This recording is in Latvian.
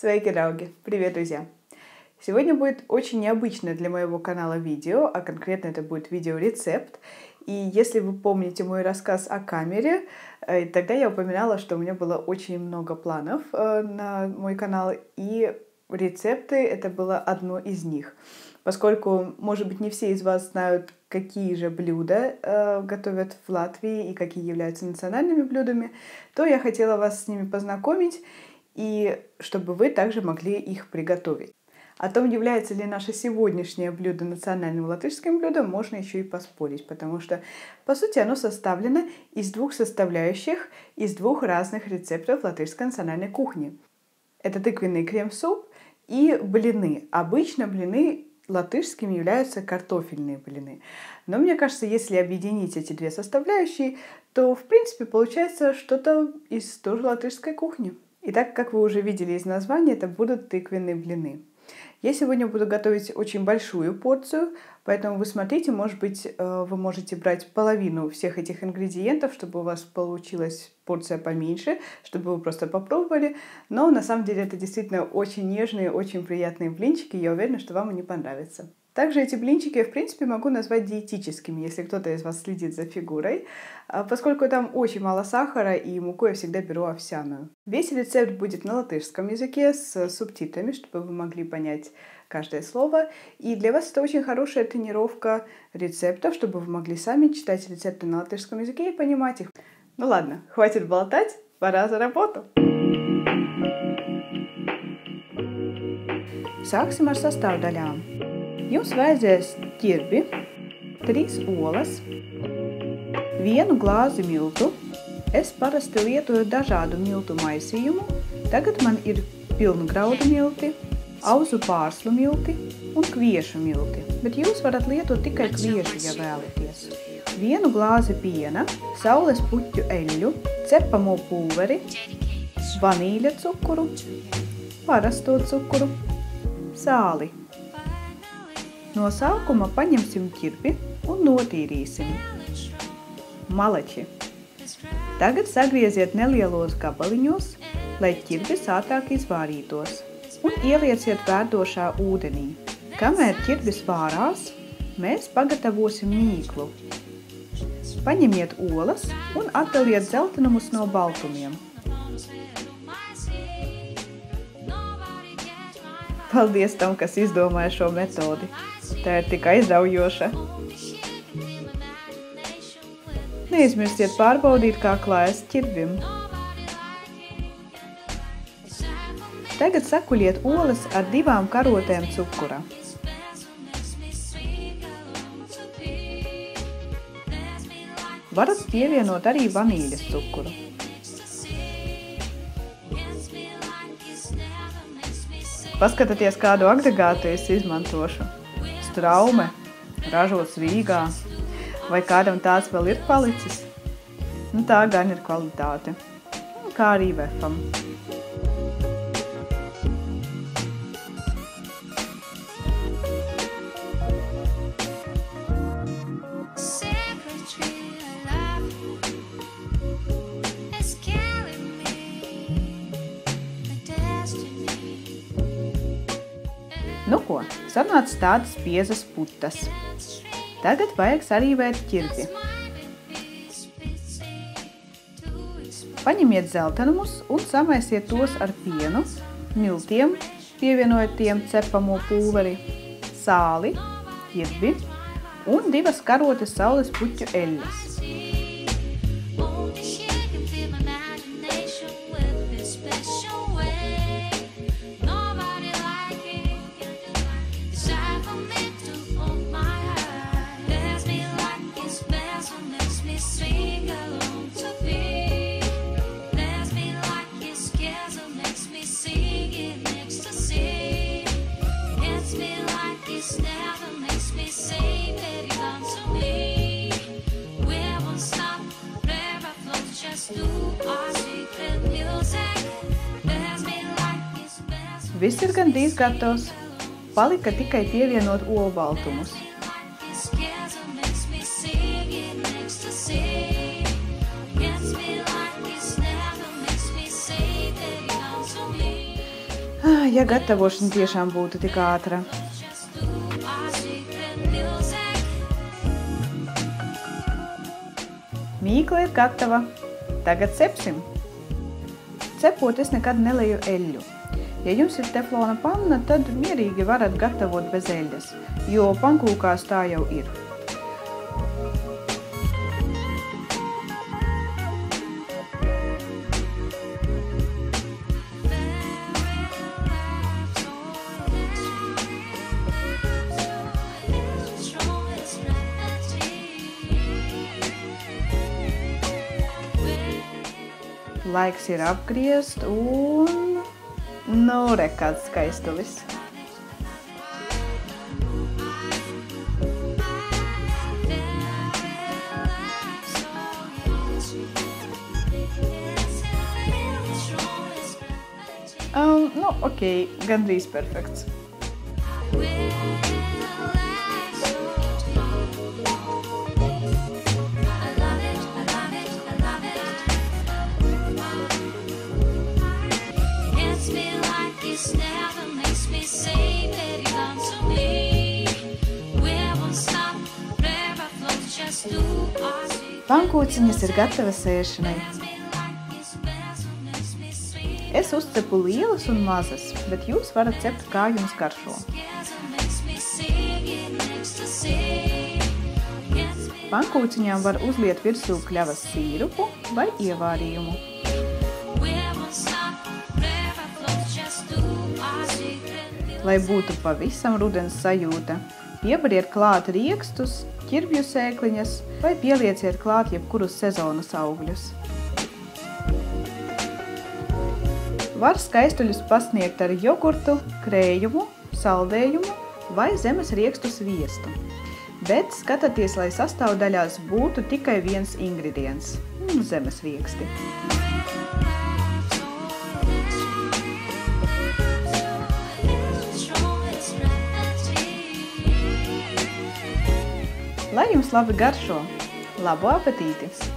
Sveiki, draugi! Привет, друзья! Сегодня будет очень необычное для моего канала видео, а конкретно это будет видеорецепт. И если вы помните мой рассказ о камере, тогда я упоминала, что у меня было очень много планов на мой канал, и рецепты — это было одно из них. Поскольку, может быть, не все из вас знают, какие же блюда готовят в Латвии и какие являются национальными блюдами, то я хотела вас с ними познакомить, и чтобы вы также могли их приготовить. О том, является ли наше сегодняшнее блюдо национальным латышским блюдом, можно еще и поспорить, потому что, по сути, оно составлено из двух составляющих, из двух разных рецептов латышской национальной кухни. Это тыквенный крем-суп и блины. Обычно блины латышскими являются картофельные блины. Но мне кажется, если объединить эти две составляющие, то, в принципе, получается что-то из тоже латышской кухни. Итак, как вы уже видели из названия, это будут тыквенные блины. Я сегодня буду готовить очень большую порцию, поэтому вы смотрите, может быть, вы можете брать половину всех этих ингредиентов, чтобы у вас получилась порция поменьше, чтобы вы просто попробовали. Но на самом деле это действительно очень нежные, очень приятные блинчики, я уверена, что вам они понравятся. Также эти блинчики я, в принципе, могу назвать диетическими, если кто-то из вас следит за фигурой, поскольку там очень мало сахара и муку я всегда беру овсяную. Весь рецепт будет на латышском языке с субтитрами, чтобы вы могли понять каждое слово. И для вас это очень хорошая тренировка рецептов, чтобы вы могли сами читать рецепты на латышском языке и понимать их. Ну ладно, хватит болтать, пора за работу! Sāksim ar sastāvdaļām. Jums vajadzēs ķirbi, 3 olas, 1 glāzi miltu. Es parasti lietoju dažādu miltu maisījumu. Tagad man ir pilngraudu milti, auzu pārslu milti un kviešu milti, bet jūs varat lietot tikai kviešu, ja vēlaties. 1 glāzi piena, saules puķu eļļu, cepamo pulveri, vanīļa cukuru, parasto cukuru, sāli. No sākuma paņemsim ķirbi un notīrīsim. Malači. Tagad sagrieziet nelielos gabaliņos, lai ķirbis ātrāk izvārītos, un ielieciet vērdošā ūdenī. Kamēr ķirbis vārās, mēs pagatavosim mīklu. Paņemiet olas un atdaliet dzeltenumus no baltumiem. Paldies tam, kas izdomāja šo metodi. Tā ir tik aizraujoša. Neizmirstiet pārbaudīt, kā klājas ķirbim. Tagad sakuļiet olas ar 2 karotēm cukura. Varat pievienot arī vanīļas cukuru. Paskatieties, kādu agregātu es izmantošu. Straume, ražots Rīgā. Vai kādam tāds vēl ir palicis? Nu, tā gan ir kvalitāte. Kā arī vefam. Nu ko, sanāca tādas biezas putas. Tagad vajag sarīvēt ķirbi. Paņemiet dzeltenumus un samaisiet tos ar pienu, miltiem, pievienojot tiem cepamo pulveri, sāli, ķirbi un 2 karotes saules puķu eļļas. Viss ir gandrīz gatavs. Palika tikai pievienot olbaltumus. Ja gatavošana tiešām būtu tik ātra. Mīkla ir gatava. Tagad cepsim. Cepot es nekad nelieju eļļu. Ja jums ir teflona panna, tad mierīgi varat gatavot bez eļļas, jo pankūkās tā jau ir. Laiks ir apgriezt un... Nu, re, kāds skaistulis. Nu, ok, gandrīz perfekts. Pankūciņas ir gatavas ēšanai. Es uzcepu lielas un mazas, bet jūs varat cept, kā jums garšo. Pankūciņām var uzliet virsū kļavas sīrupu vai ievārījumu. Lai būtu pavisam rudens sajūta, piebariet klāt riekstus, ķirbju sēkliņas vai pielieciet klāt jebkurus sezonas augļus. Var skaistuļus pasniegt ar jogurtu, krējumu, saldējumu vai zemes riekstu sviestu. Bet skatieties, lai sastāvdaļās būtu tikai viens ingredients – zemes rieksti. Lai jums labi garšo! Labu apetīti!